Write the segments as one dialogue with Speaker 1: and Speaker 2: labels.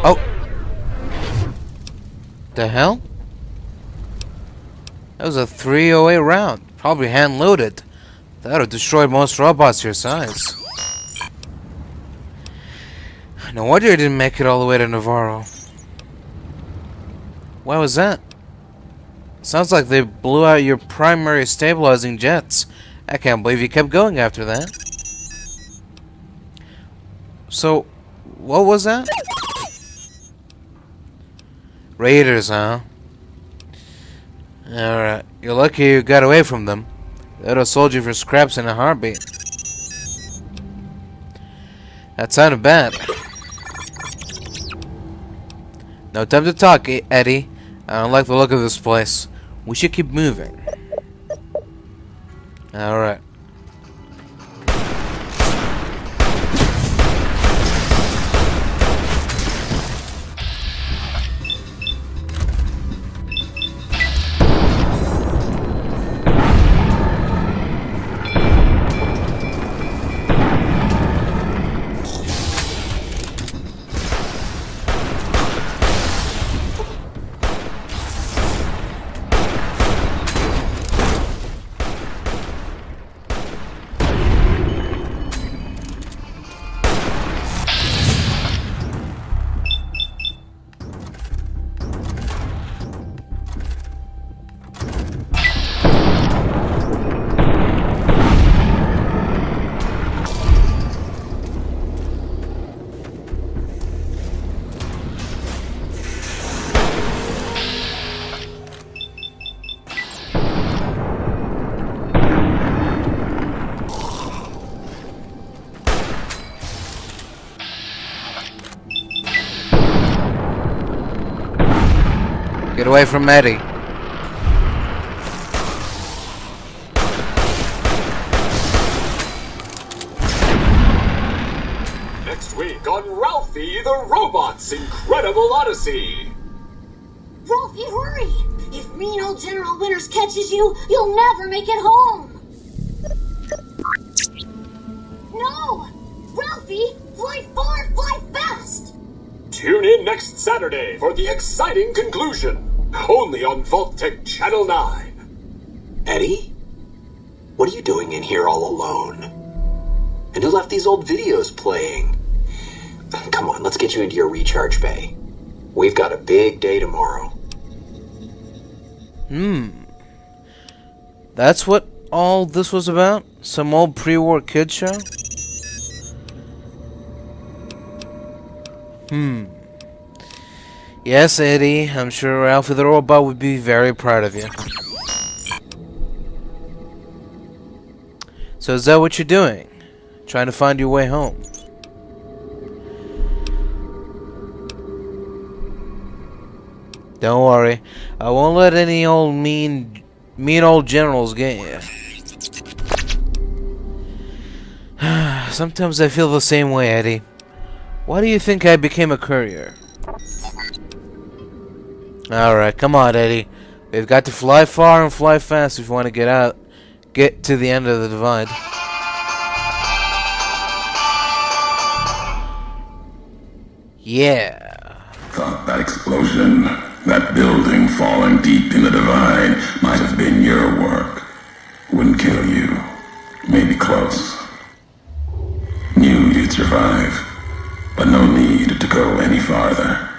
Speaker 1: Oh. The hell? That was a 308 round. Probably hand-loaded. That would have destroyed most robots your size. No wonder you didn't make it all the way to Navarro. Why was that? Sounds like they blew out your primary stabilizing jets. I can't believe you kept going after that. So, what was that? Raiders, huh? Alright, you're lucky you got away from them. They would have sold you for scraps in a heartbeat. That sounded bad. No time to talk, Eddie. I don't like the look of this place. We should keep moving. Alright. Get away from Eddie.
Speaker 2: Next week on Ralphie the Robot's Incredible Odyssey.
Speaker 3: Ralphie, hurry! If mean old General Winters catches you, you'll never make it home! No! Ralphie, fly far, fly fast!
Speaker 2: Tune in next Saturday for the exciting conclusion. Only on Vault-Tec Channel 9.
Speaker 4: Eddie? What are you doing in here all alone? And who left these old videos playing? Come on, let's get you into your recharge bay. We've got a big day tomorrow.
Speaker 1: That's what all this was about? Some old pre-war kid show? Yes, Eddie, I'm sure Ralphie the Robot would be very proud of you. So is that what you're doing? Trying to find your way home? Don't worry, I won't let any old mean old generals get you. Sometimes I feel the same way, Eddie. Why do you think I became a courier? Alright, come on, Eddie. We've got to fly far and fly fast if you want to get to the end of the divide. Yeah.
Speaker 5: Thought that explosion, that building falling deep in the divide, might have been your work. Wouldn't kill you. Maybe close. Knew you'd survive, but no need to go any farther.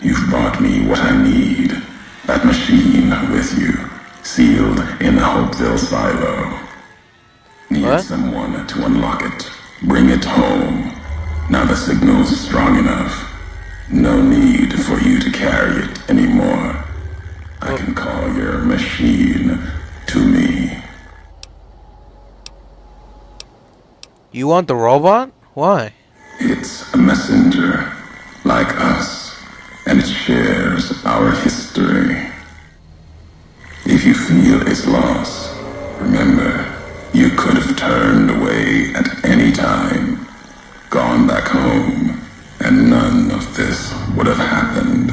Speaker 5: You've brought me what I need. That machine with you, sealed in the Hopeville silo. Need someone to unlock it. Bring it home. Now the signal's strong enough. No need for you to carry it anymore. I can call your machine to me.
Speaker 1: You want the robot? Why?
Speaker 5: It's a messenger, like us, and it shares our history. If you feel its loss, remember, you could have turned away at any time, gone back home, and none of this would have happened.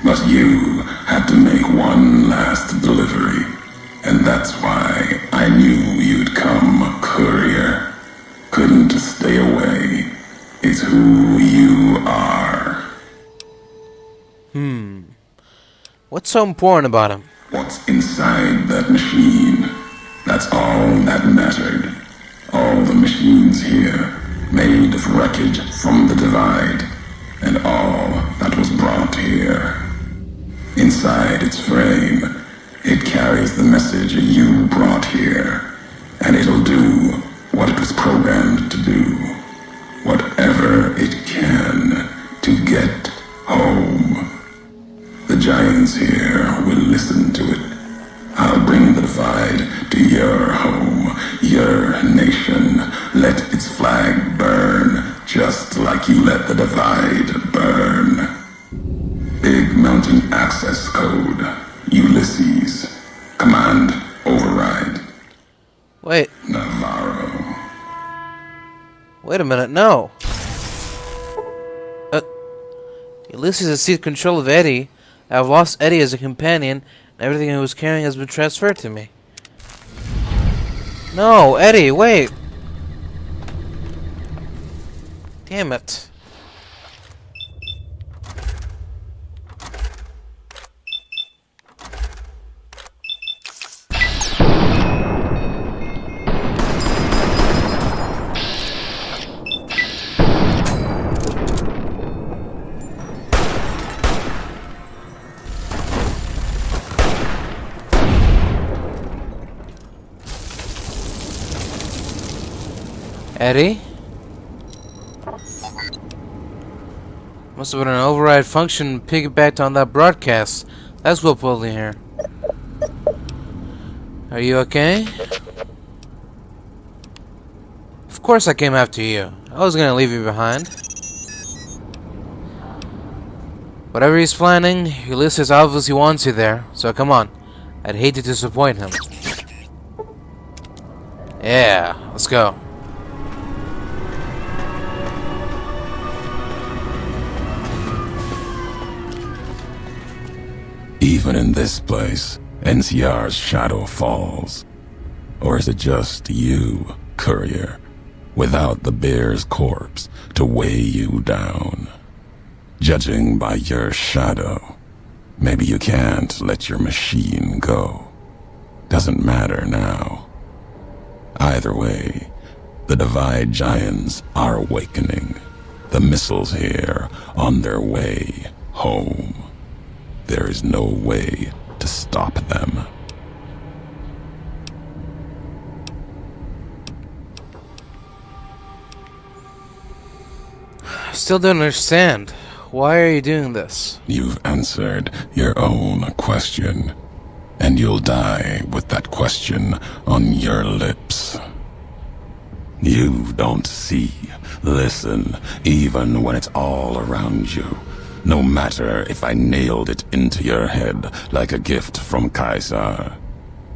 Speaker 5: But you had to make one last delivery, and that's why I knew you'd come, Courier. who you are.
Speaker 1: What's so important about him?
Speaker 5: What's inside that machine? That's all that mattered. All the machines here, made of wreckage from the Divide, and all that was brought here. Inside its frame, it carries the message you brought here, and it'll do what it was programmed to do. Whatever it can to get home. The giants here will listen to it. I'll bring the Divide to your home, your nation. Let its flag burn, just like you let the Divide burn. Big Mountain Access Code. Ulysses. Command override.
Speaker 1: Wait.
Speaker 5: Navarro.
Speaker 1: Wait a minute, no. Ulysses has seized control of Eddie. I've lost Eddie as a companion, and everything he was carrying has been transferred to me. No, Eddie, wait! Damn it. Eddie? Must have been an override function piggybacked on that broadcast. That's what pulled me here. Are you okay? Of course I came after you. I was gonna leave you behind. Whatever he's planning, Ulysses obviously wants you there, so come on. I'd hate to disappoint him. Yeah, let's go.
Speaker 5: Even in this place, NCR's shadow falls. Or is it just you, Courier, without the bear's corpse to weigh you down? Judging by your shadow, maybe you can't let your machine go. Doesn't matter now. Either way, the Divide Giants are awakening. The missiles here on their way home. There is no way to stop them.
Speaker 1: Still don't understand. Why are you doing this?
Speaker 5: You've answered your own question, and you'll die with that question on your lips. You don't see, listen, even when it's all around you. No matter if I nailed it into your head like a gift from Caesar.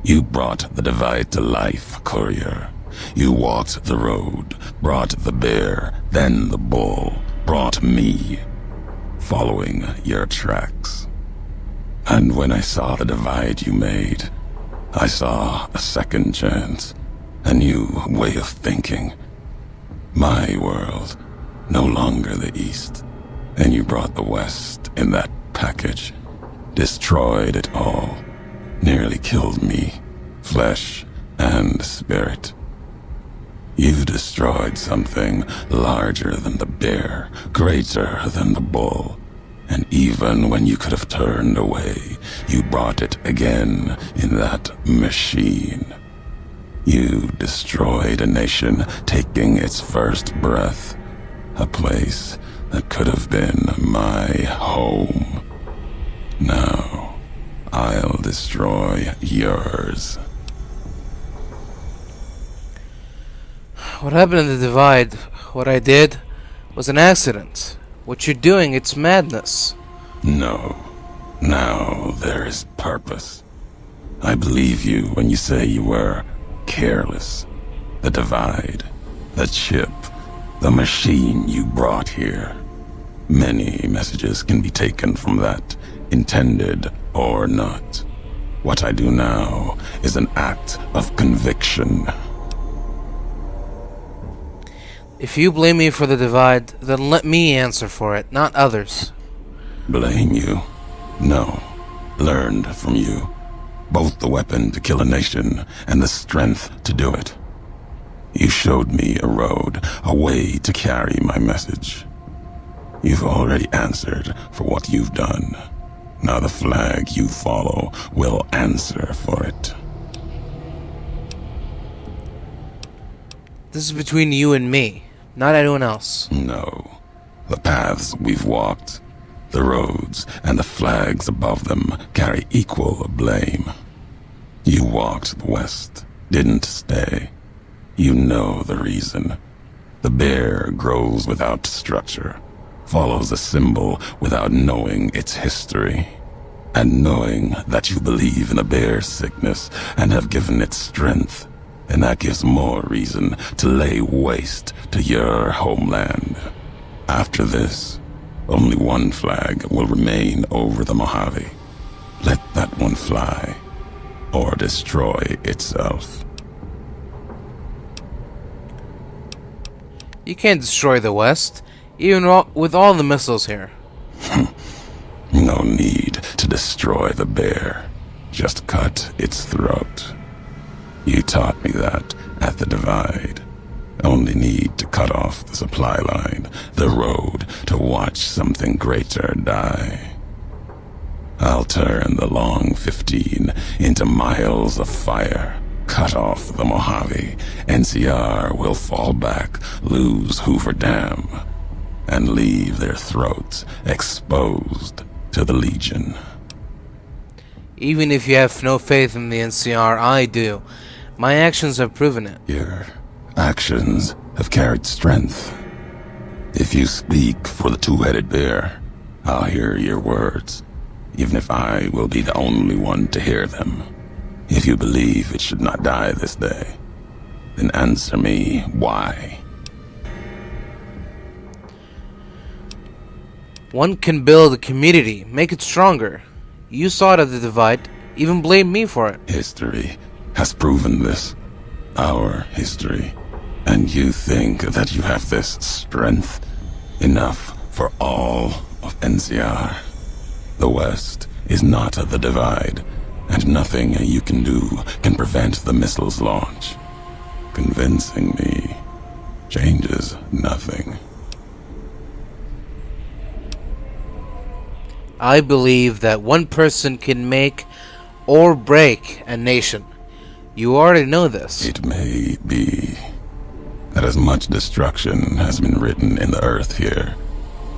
Speaker 5: You brought the Divide to life, Courier. You walked the road, brought the bear, then the bull, brought me, following your tracks. And when I saw the Divide you made, I saw a second chance, a new way of thinking. My world, no longer the East. And you brought the West in that package, destroyed it all, nearly killed me, flesh and spirit. You destroyed something larger than the bear, greater than the bull, and even when you could have turned away, you brought it again in that machine. You destroyed a nation taking its first breath, a place that could have been my home. Now, I'll destroy yours.
Speaker 1: What happened in the Divide, what I did, was an accident. What you're doing, it's madness.
Speaker 5: No. Now there is purpose. I believe you when you say you were careless. The Divide, the chip, the machine you brought here. Many messages can be taken from that, intended or not. What I do now is an act of conviction.
Speaker 1: If you blame me for the divide, then let me answer for it, not others.
Speaker 5: Blame you? No. Learned from you. Both the weapon to kill a nation and the strength to do it. You showed me a road, a way to carry my message. You've already answered for what you've done. Now the flag you follow will answer for it.
Speaker 1: This is between you and me, not anyone else.
Speaker 5: No. The paths we've walked, the roads and the flags above them carry equal blame. You walked the west, didn't stay. You know the reason. The bear grows without structure, follows a symbol without knowing its history. And knowing that you believe in the bear's sickness and have given it strength, and that gives more reason to lay waste to your homeland. After this, only one flag will remain over the Mojave. Let that one fly, or destroy itself.
Speaker 1: You can't destroy the West, even with all the missiles here.
Speaker 5: No need to destroy the bear. Just cut its throat. You taught me that at the divide. Only need to cut off the supply line, the road, to watch something greater die. I'll turn the long 15 into miles of fire. Cut off the Mojave. NCR will fall back, lose Hoover Dam, and leave their throats exposed to the Legion.
Speaker 1: Even if you have no faith in the NCR, I do. My actions have proven it.
Speaker 5: Your actions have carried strength. If you speak for the two-headed bear, I'll hear your words, even if I will be the only one to hear them. If you believe it should not die this day, then answer me why.
Speaker 1: One can build a community, make it stronger. You saw it at the divide, even blamed me for it.
Speaker 5: History has proven this. Our history. And you think that you have this strength? Enough for all of NCR. The West is not the divide, and nothing you can do can prevent the missile's launch. Convincing me changes nothing.
Speaker 1: I believe that one person can make or break a nation. You already know this.
Speaker 5: It may be that as much destruction has been written in the earth here,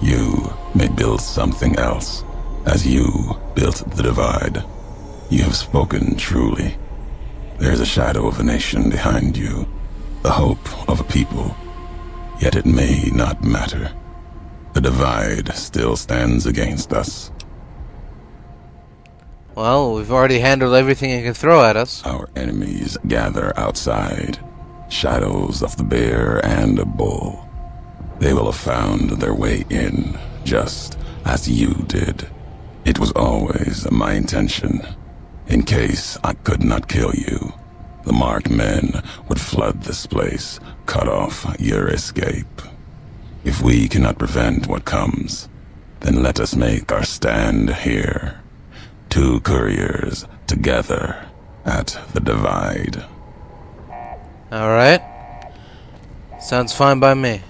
Speaker 5: you may build something else, as you built the divide. You have spoken truly. There is a shadow of a nation behind you, the hope of a people. Yet it may not matter. The divide still stands against us.
Speaker 1: Well, we've already handled everything it can throw at us.
Speaker 5: Our enemies gather outside, shadows of the bear and a bull. They will have found their way in, just as you did. It was always my intention. In case I could not kill you, the marked men would flood this place, cut off your escape. If we cannot prevent what comes, then let us make our stand here. Two couriers together at the divide.
Speaker 1: Alright. Sounds fine by me.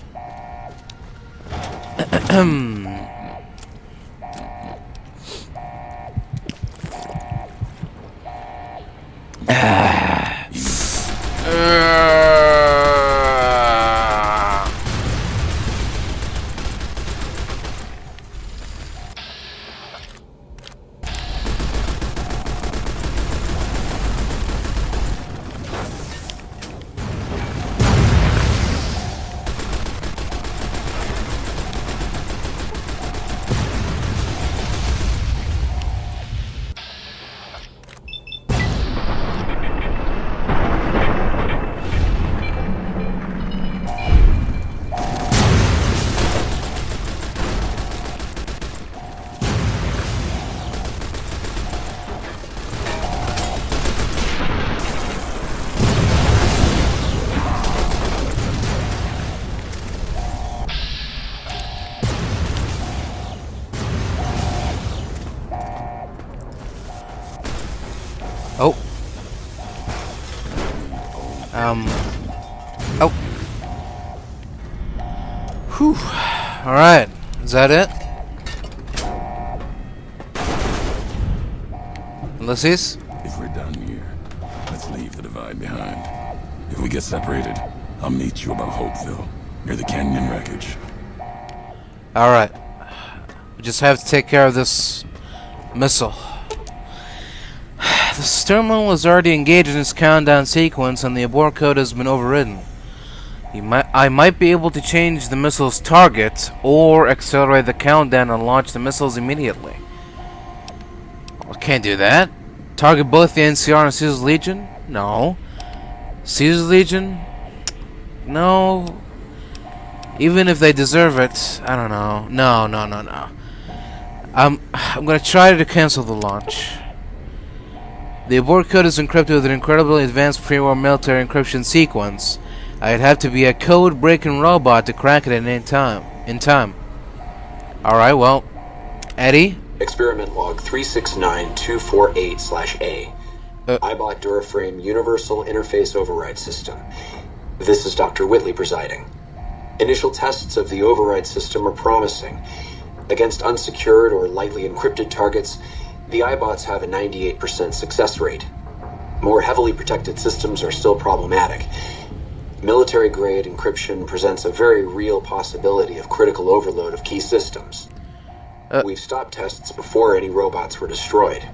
Speaker 1: Oh. Whew. Alright. Is that it? Ulysses?
Speaker 5: If we're done here, let's leave the divide behind. If we get separated, I'll meet you above Hopeville, near the canyon wreckage.
Speaker 1: Alright. We just have to take care of this missile. This terminal is already engaged in its countdown sequence and the abort code has been overridden. I might be able to change the missile's target or accelerate the countdown and launch the missiles immediately. I can't do that. Target both the NCR and Caesar's Legion? No. Caesar's Legion? No. Even if they deserve it, I don't know. No. I'm gonna try to cancel the launch. The abort code is encrypted with an incredibly advanced pre-war military encryption sequence. I'd have to be a code-breaking robot to crack it in time. Alright, well, Eddie?
Speaker 4: Experiment log 369248/A. iBot Duraframe Universal Interface Override System. This is Dr. Whitley presiding. Initial tests of the override system are promising. Against unsecured or lightly encrypted targets, the iBots have a 98% success rate. More heavily protected systems are still problematic. Military-grade encryption presents a very real possibility of critical overload of key systems. We've stopped tests before any robots were destroyed.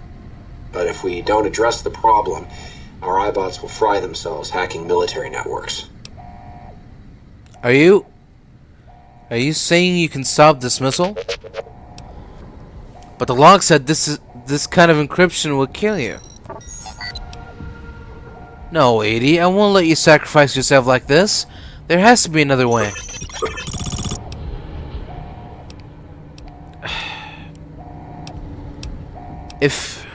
Speaker 4: But if we don't address the problem, our iBots will fry themselves hacking military networks.
Speaker 1: Are you saying you can stop this missile? But the log said this kind of encryption will kill you. No, Edie, I won't let you sacrifice yourself like this. There has to be another way. If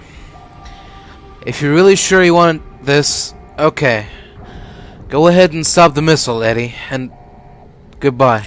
Speaker 1: you're really sure you want this, okay. Go ahead and stop the missile, Eddie, and goodbye.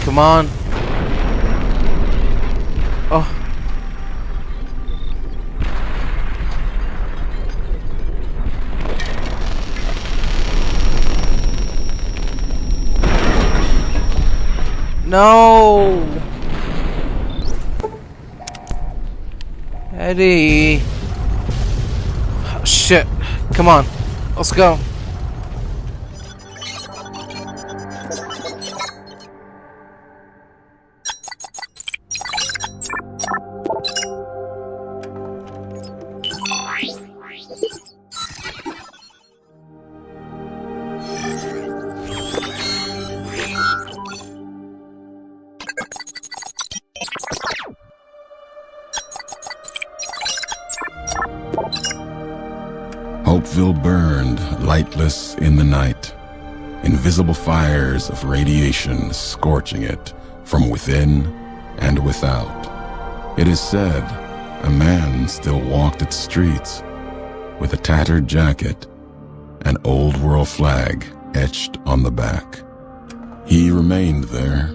Speaker 1: Come on. Oh. No. Eddie. Oh, shit. Come on. Let's go.
Speaker 5: Hopeville burned, lightless in the night, invisible fires of radiation scorching it from within and without. It is said a man still walked its streets with a tattered jacket, an old world flag etched on the back. He remained there,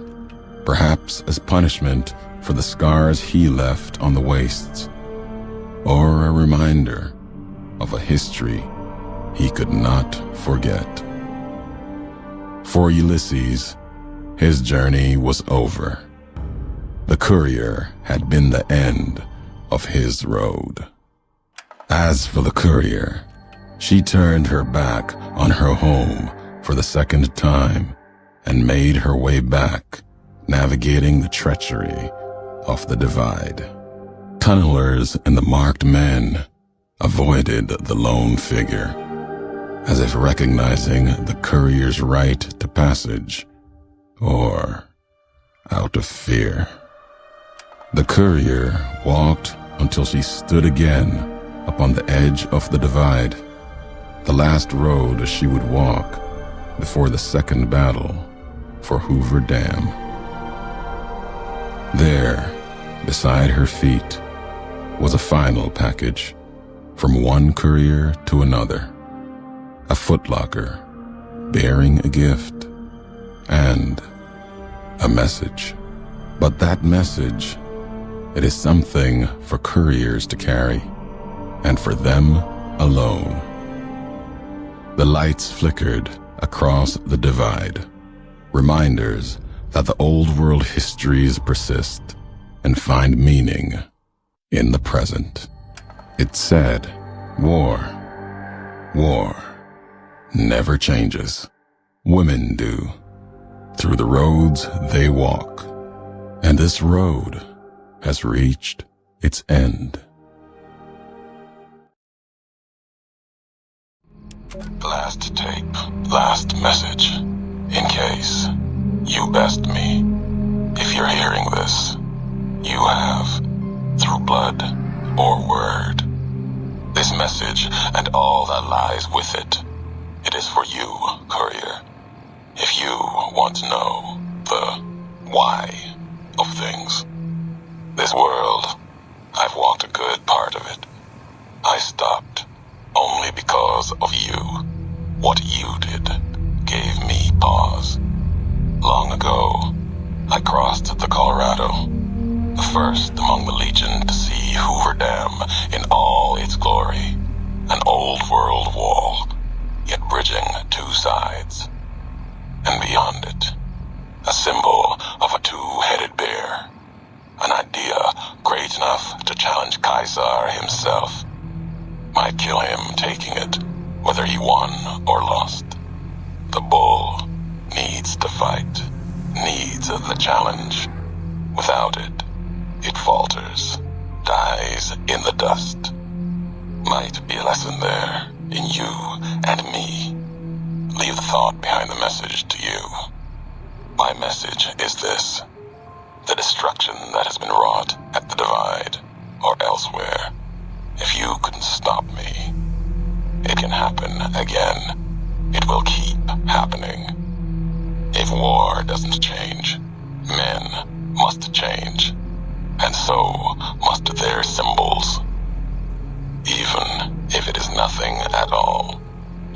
Speaker 5: perhaps as punishment for the scars he left on the wastes, or a reminder of a history he could not forget. For Ulysses, his journey was over. The Courier had been the end of his road. As for the Courier, she turned her back on her home for the second time and made her way back, navigating the treachery of the divide. Tunnelers and the marked men avoided the lone figure, as if recognizing the Courier's right to passage, or out of fear. The Courier walked until she stood again upon the edge of the divide, the last road she would walk before the second battle for Hoover Dam. There, beside her feet, was a final package from one courier to another. A footlocker bearing a gift and a message. But that message, it is something for couriers to carry, and for them alone. The lights flickered across the divide, reminders that the old world histories persist and find meaning in the present. It said, war never changes. Women do, through the roads they walk, and this road has reached its end. Last tape, last message. In case you best me. If you're hearing this, you have, through blood or word. This message and all that lies with it. It is for you, Courier. If you want to know the why of things. This world, I've walked a good part of it. I stopped only because of you. What you did gave me pause. Long ago, I crossed the Colorado, the first among the Legion to see Hoover Dam in all its glory. An old world wall, yet bridging two sides. And beyond it, a symbol of a two-headed bear. An idea great enough to challenge Caesar himself. Might kill him taking it, whether he won or lost. The bull needs to fight, needs the challenge. Without it, it falters, dies in the dust. Might be a lesson there, in you and me. Leave the thought behind the message to you. My message is this. The destruction that has been wrought at the divide, or elsewhere, if you couldn't stop me, it can happen again. It will keep happening. If war doesn't change, men must change, and so must their symbols. Even if it is nothing at all,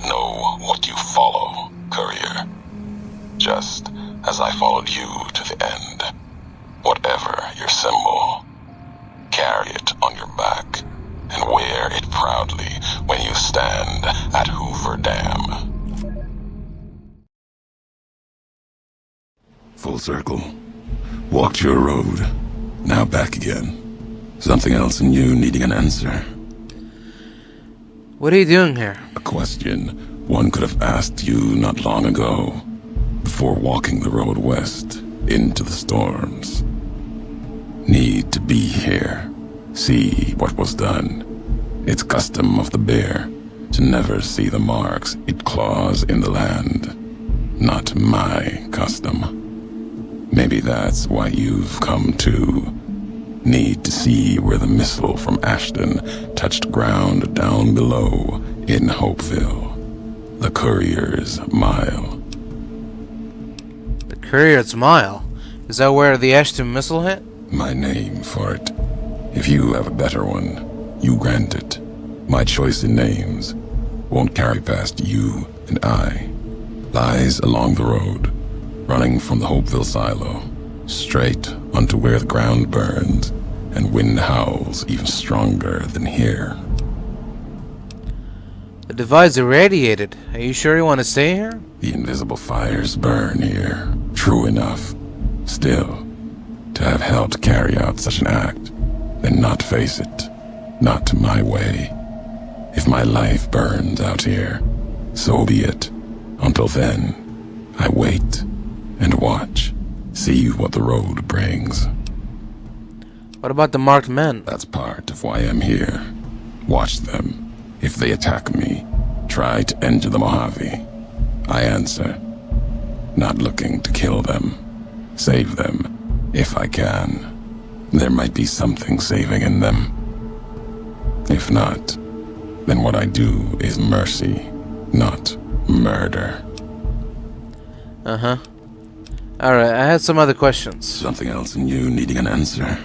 Speaker 5: know what you follow, Courier. Just as I followed you to the end. Whatever your symbol, carry it on your back and wear it proudly when you stand at Hoover Dam. Full circle. Walked your road. Now back again. Something else in you needing an answer.
Speaker 1: What are you doing here?
Speaker 5: A question one could have asked you not long ago, before walking the road west into the storms. Need to be here, see what was done. It's custom of the bear to never see the marks it claws in the land. Not my custom. Maybe that's why you've come too. Need to see where the missile from Ashton touched ground down below in Hopeville. The Courier's Mile.
Speaker 1: The Courier's Mile? Is that where the Ashton missile hit?
Speaker 5: My name for it. If you have a better one, you grant it. My choice in names won't carry past you and I. Lies along the road, running from the Hopeville silo, straight onto where the ground burns and wind howls even stronger than here.
Speaker 1: The divide's irradiated. Are you sure you want to stay here?
Speaker 5: The invisible fires burn here, true enough. Still, to have helped carry out such an act, then not face it, not my way. If my life burns out here, so be it. Until then, I wait and watch, see what the road brings.
Speaker 1: What about the marked men?
Speaker 5: That's part of why I'm here. Watch them. If they attack me, try to enter the Mojave. I answer, not looking to kill them. Save them, if I can. There might be something saving in them. If not, then what I do is mercy, not murder.
Speaker 1: Uh-huh. Alright, I had some other questions.
Speaker 5: Something else in you needing an answer?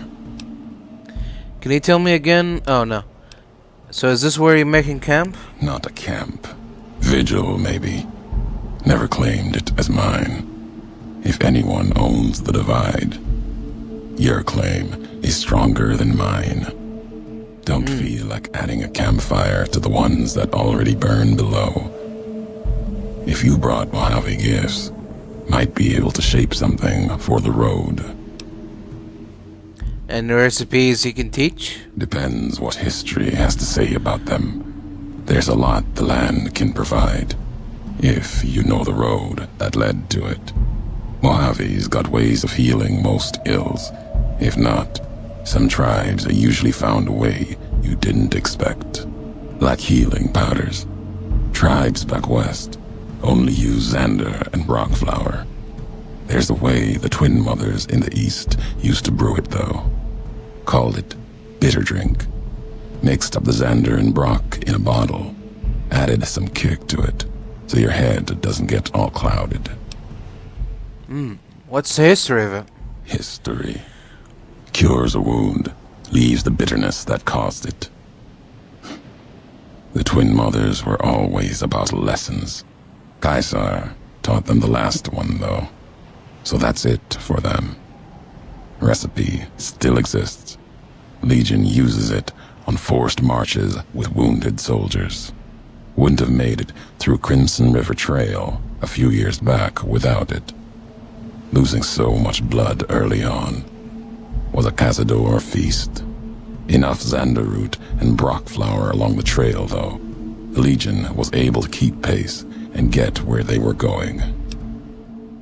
Speaker 1: Can you tell me again? Oh, no. So is this where you're making camp?
Speaker 5: Not a camp. Vigil, maybe. Never claimed it as mine. If anyone owns the divide, your claim is stronger than mine. Don't feel like adding a campfire to the ones that already burn below. If you brought Mojave gifts, might be able to shape something for the road.
Speaker 1: And the recipes you can teach?
Speaker 5: Depends what history has to say about them. There's a lot the land can provide, if you know the road that led to it. Mojave's got ways of healing most ills. If not, some tribes usually found a way you didn't expect. Like healing powders. Tribes back west only use Xander and Brock flour. There's a way the twin mothers in the east used to brew it though. Called it bitter drink. Mixed up the Xander and Brock in a bottle. Added some kick to it, so your head doesn't get all clouded.
Speaker 1: What's the history of it?
Speaker 5: History. Cures a wound, leaves the bitterness that caused it. The twin mothers were always about lessons. Caesar taught them the last one, though. So that's it for them. Recipe still exists. Legion uses it on forced marches with wounded soldiers. Wouldn't have made it through Crimson River Trail a few years back without it. Losing so much blood early on was a Cazador feast. Enough Xander root and Brock flour along the trail, though. The Legion was able to keep pace and get where they were going.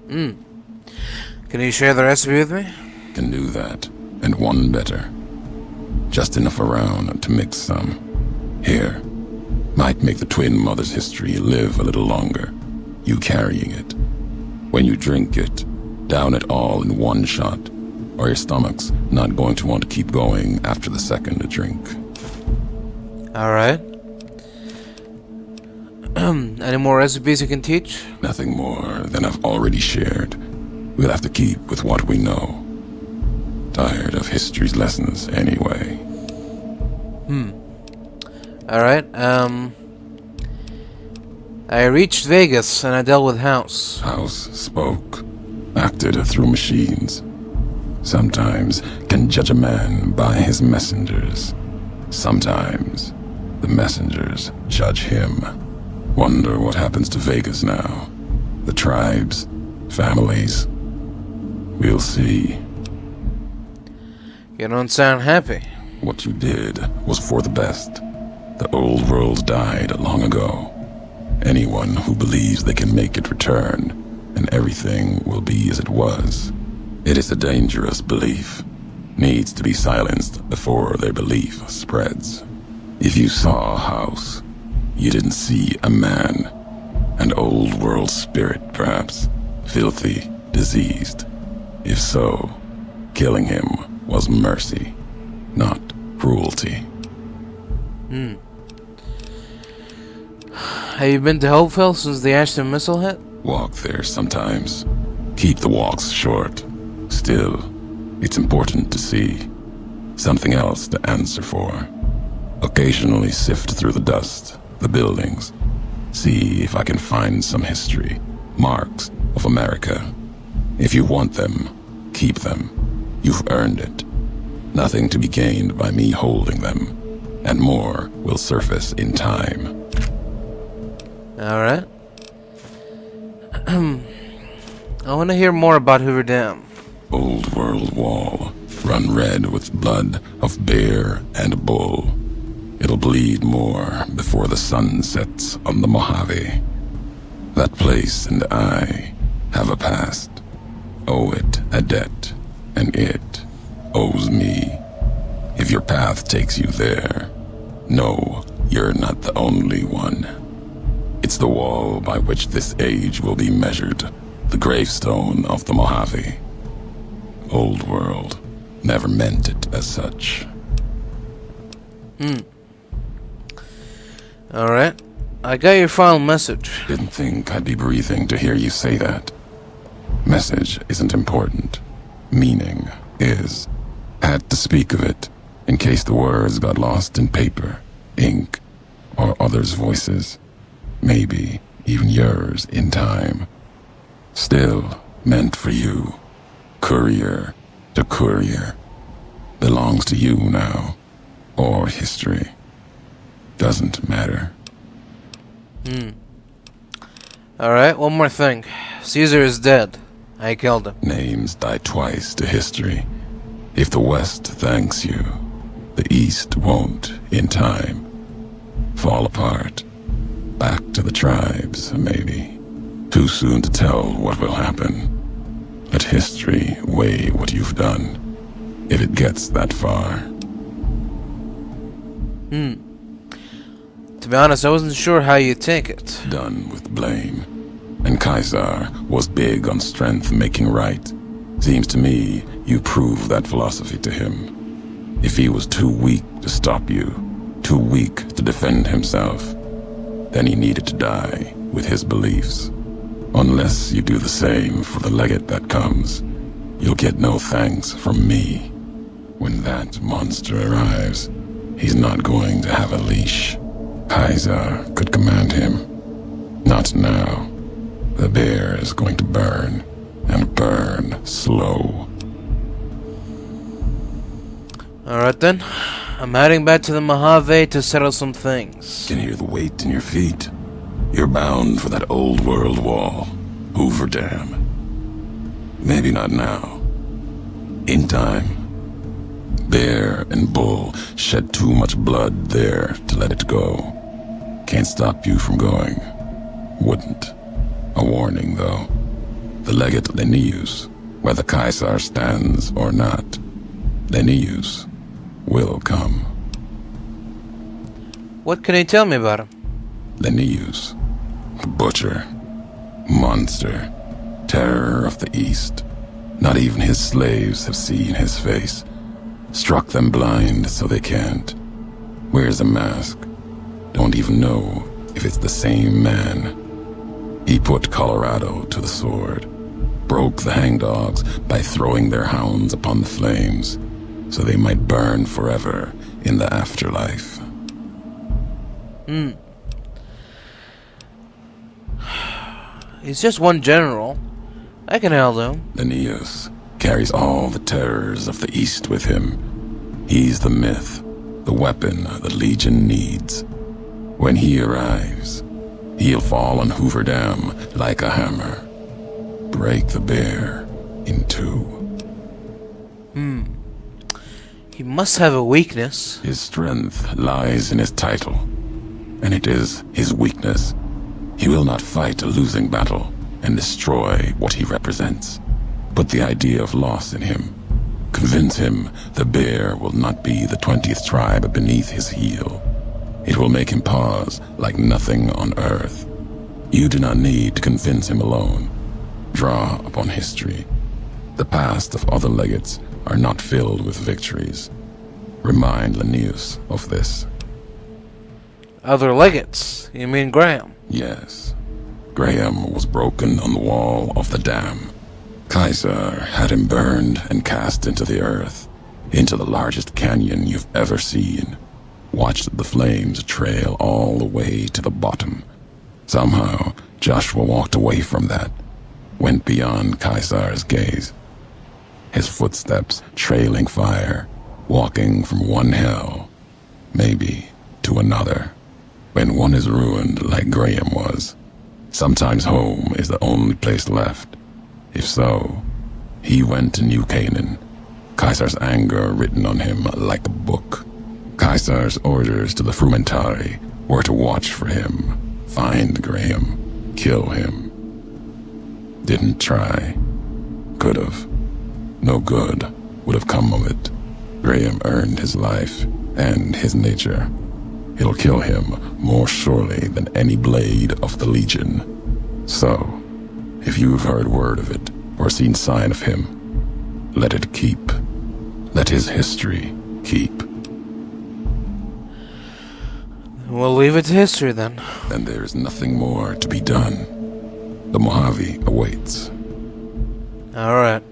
Speaker 1: Can you share the recipe with me?
Speaker 5: Can do that, and one better. Just enough around to mix some. Here. Might make the twin mother's history live a little longer. You carrying it. When you drink it, down it all in one shot, or your stomach's not going to want to keep going after the second drink.
Speaker 1: Alright. Any more recipes you can teach?
Speaker 5: Nothing more than I've already shared. We'll have to keep with what we know. Tired of history's lessons anyway.
Speaker 1: Alright, I reached Vegas and I dealt with House.
Speaker 5: House spoke, acted through machines. Sometimes can judge a man by his messengers. Sometimes the messengers judge him. Wonder what happens to Vegas now. The tribes, families. We'll see.
Speaker 1: You don't sound happy.
Speaker 5: What you did was for the best. The old world died long ago. Anyone who believes they can make it return, and everything will be as it was. It is a dangerous belief. Needs to be silenced before their belief spreads. If you saw a house, you didn't see a man. An old world spirit, perhaps. Filthy, diseased. If so, killing him was mercy, not cruelty.
Speaker 1: Have you been to Hopeville since the Ashton missile hit?
Speaker 5: Walk there sometimes. Keep the walks short. Still, it's important to see. Something else to answer for. Occasionally sift through the dust, the buildings. See if I can find some history, marks of America. If you want them, keep them. You've earned it. Nothing to be gained by me holding them. And more will surface in time.
Speaker 1: Alright. I want to hear more about Hoover Dam.
Speaker 5: Old world wall, run red with blood of bear and bull. It'll bleed more before the sun sets on the Mojave. That place and I have a past. Owe it a debt, and it owes me. If your path takes you there, know you're not the only one. It's the wall by which this age will be measured, the gravestone of the Mojave. Old world never meant it as such.
Speaker 1: Alright. I got your final message.
Speaker 5: Didn't think I'd be breathing to hear you say that. Message isn't important. Meaning is. Had to speak of it, in case the words got lost in paper, ink, or others' voices. Maybe even yours in time. Still meant for you. Courier to courier. Belongs to you now. Or history. Doesn't matter.
Speaker 1: Alright, one more thing. Caesar is dead. I killed him.
Speaker 5: Names die twice to history. If the West thanks you, the East won't in time. Fall apart. Back to the tribes, maybe. Too soon to tell what will happen. Let history weigh what you've done, if it gets that far.
Speaker 1: To be honest, I wasn't sure how you'd take it.
Speaker 5: Done with blame. And Caesar was big on strength making right. Seems to me you proved that philosophy to him. If he was too weak to stop you, too weak to defend himself, then he needed to die with his beliefs. Unless you do the same for the legate that comes, you'll get no thanks from me. When that monster arrives, he's not going to have a leash. Caesar could command him. Not now. The bear is going to burn, and burn slow.
Speaker 1: Alright then. I'm heading back to the Mojave to settle some things.
Speaker 5: Can hear the weight in your feet. You're bound for that old world wall. Hoover Dam. Maybe not now. In time. Bear and bull shed too much blood there to let it go. Can't stop you from going. Wouldn't. A warning, though. The legate Linnaeus, whether Caesar stands or not, Linnaeus will come.
Speaker 1: What can you tell me about him?
Speaker 5: Linnaeus, butcher, monster, terror of the East. Not even his slaves have seen his face. Struck them blind so they can't. Wears a mask. Don't even know if it's the same man. He put Colorado to the sword. Broke the hangdogs by throwing their hounds upon the flames, so they might burn forever in the afterlife.
Speaker 1: He's just one general. I can handle him.
Speaker 5: Linnaeus carries all the terrors of the East with him. He's the myth, the weapon the Legion needs. When he arrives, he'll fall on Hoover Dam like a hammer. Break the bear in two.
Speaker 1: He must have a weakness.
Speaker 5: His strength lies in his title, and it is his weakness. He will not fight a losing battle and destroy what he represents. Put the idea of loss in him. Convince him the bear will not be the 20th tribe beneath his heel. It will make him pause like nothing on earth. You do not need to convince him alone. Draw upon history. The past of other legates are not filled with victories. Remind Linnaeus of this.
Speaker 1: Other legates? You mean Graham?
Speaker 5: Yes. Graham was broken on the wall of the dam. Caesar had him burned and cast into the earth, into the largest canyon you've ever seen. Watched the flames trail all the way to the bottom. Somehow, Joshua walked away from that, went beyond Caesar's gaze. His footsteps trailing fire, walking from one hell, maybe to another. When one is ruined like Graham was, sometimes home is the only place left. If so, he went to New Canaan, Caesar's anger written on him like a book. Caesar's orders to the Frumentari were to watch for him, find Graham, kill him. Didn't try. Could've. No good would have come of it. Graham earned his life and his nature. It'll kill him more surely than any blade of the Legion. So, if you've heard word of it or seen sign of him, let it keep. Let his history keep.
Speaker 1: We'll leave it to history then.
Speaker 5: And there's nothing more to be done. The Mojave awaits.
Speaker 1: Alright.